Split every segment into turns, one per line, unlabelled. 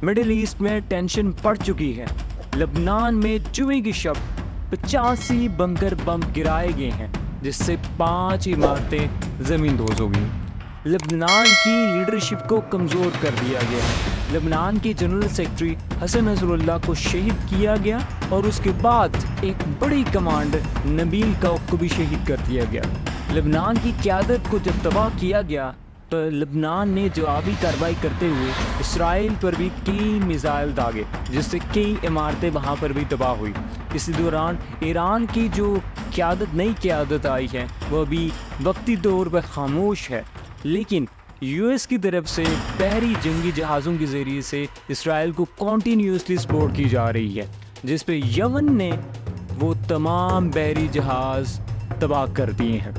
Middle asset میں tension بڑھ چکی ہے. لبنان میں جمعے کی شب 85 بنکر بم گرائے گئے ہیں جس سے 5 عمارتیں زمین دوز ہو گئیں. لبنان کی لیڈرشپ کو کمزور کر دیا گیا ہے. لبنان کے جنرل سیکرٹری حسن نصر اللہ کو شہید کیا گیا اور اس کے بعد ایک بڑی کمانڈر نبیل کو بھی شہید کر دیا گیا. لبنان کی قیادت کو جب تباہ کیا گیا تو لبنان نے جوابی کارروائی کرتے ہوئے اسرائیل پر بھی کئی میزائل داغے جس سے کئی عمارتیں وہاں پر بھی تباہ ہوئی. اسی دوران ایران کی جو نئی قیادت آئی ہے وہ ابھی وقتی طور پر خاموش ہے، لیکن یو ایس کی طرف سے بحری جنگی جہازوں کے ذریعے سے اسرائیل کو کنٹینیوسلی سپورٹ کی جا رہی ہے، جس پہ یمن نے وہ تمام بحری جہاز تباہ کر دیے ہیں.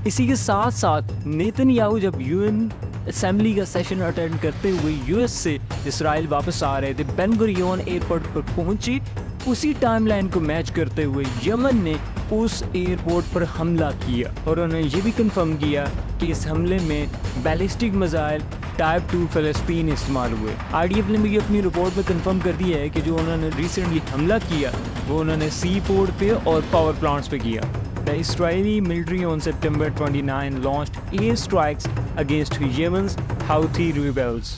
اسی کے ساتھ ساتھ نیتن یاہو جب یو این اسمبلی کا سیشن اٹینڈ کرتے ہوئے یو ایس سے اسرائیل واپس آ رہے تھے، بین گوریون ایئرپورٹ پر پہنچی. اسی ٹائم لائن کو میچ کرتے ہوئے یمن نے اس ایئرپورٹ پر حملہ کیا اور انہوں نے یہ بھی کنفرم کیا کہ اس حملے میں بیلسٹک میزائل ٹائپ 2 فلسطین استعمال ہوئے. آئی ڈی ایف نے بھی اپنی رپورٹ میں کنفرم کر دیا ہے کہ جو انہوں نے ریسنٹلی حملہ کیا وہ انہوں نے سی پورٹ پہ اور پاور پلانٹس پہ کیا. The Israeli military on September 29 launched air strikes against Yemen's Houthi rebels.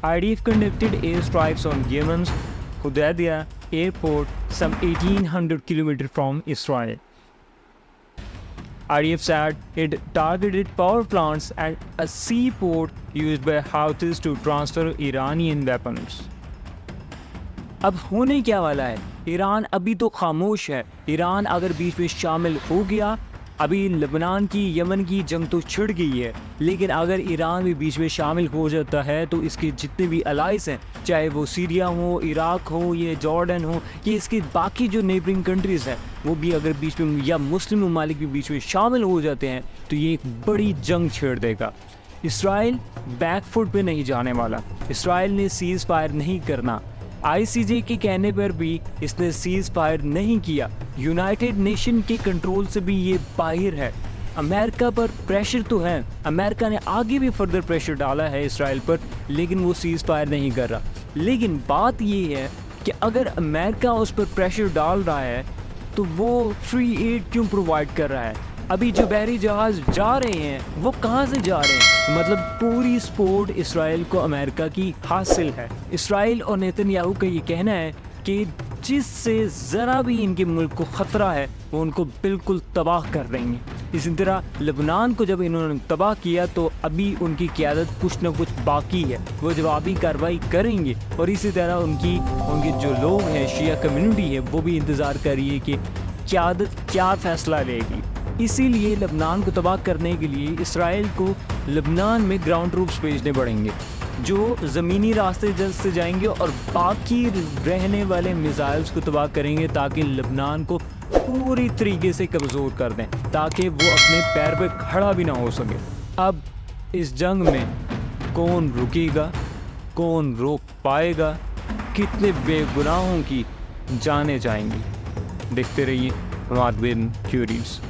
IDF conducted air strikes on Yemen's Hodeidah airport some 1800 kilometers from Israel. IDF said it targeted power plants and a seaport used by Houthis to transfer Iranian weapons. اب ہونے کیا والا ہے؟ ایران ابھی تو خاموش ہے. ایران اگر بیچ میں شامل ہو گیا، ابھی لبنان کی یمن کی جنگ تو چھڑ گئی ہے، لیکن اگر ایران بھی بیچ میں شامل ہو جاتا ہے تو اس کے جتنے بھی الائز ہیں، چاہے وہ سیریا ہو، عراق ہو، یہ جارڈن ہو، یہ اس کے باقی جو نیبرنگ کنٹریز ہیں، وہ بھی اگر بیچ میں یا مسلم ممالک بھی بیچ میں شامل ہو جاتے ہیں تو یہ ایک بڑی جنگ چھیڑ دے گا. اسرائیل بیک فٹ پہ نہیں جانے والا. اسرائیل نے سیز فائر نہیں کرنا. آئی سی جے کے کہنے پر بھی اس نے سیز فائر نہیں کیا. یونائٹڈ نیشن کے کنٹرول سے بھی یہ باہر ہے. امریکہ پر پریشر تو ہے، امریکہ نے آگے بھی فردر پریشر ڈالا ہے اسرائیل پر، لیکن وہ سیز فائر نہیں کر رہا. لیکن بات یہ ہے کہ اگر امریکہ اس پر پریشر ڈال رہا ہے تو وہ فری ایڈ کیوں پرووائڈ کر رہا ہے؟ ابھی جو بحری جہاز جا رہے ہیں وہ کہاں سے جا رہے ہیں؟ مطلب پوری سپورٹ اسرائیل کو امریکہ کی حاصل ہے. اسرائیل اور نیتن یاہو کا یہ کہنا ہے کہ جس سے ذرا بھی ان کے ملک کو خطرہ ہے وہ ان کو بالکل تباہ کر دیں گے. اسی طرح لبنان کو جب انہوں نے تباہ کیا تو ابھی ان کی قیادت کچھ نہ کچھ باقی ہے، وہ جوابی کارروائی کریں گے. اور اسی طرح ان کی جو لوگ ہیں، شیعہ کمیونٹی ہے، وہ بھی انتظار کر رہی ہے کہ قیادت کیا فیصلہ لے گی. اسی لیے لبنان کو تباہ کرنے کے لیے اسرائیل کو لبنان میں گراؤنڈ ٹروپس بھیجنے پڑیں گے جو زمینی راستے جلد سے جائیں گے اور باقی رہنے والے میزائلز کو تباہ کریں گے تاکہ لبنان کو پوری طریقے سے کمزور کر دیں، تاکہ وہ اپنے پیر پہ کھڑا بھی نہ ہو سکے. اب اس جنگ میں کون رکے گا، کون روک پائے گا، کتنے بے گناہوں کی جانیں جائیں گی؟ دیکھتے رہیے مادبن کیوریز.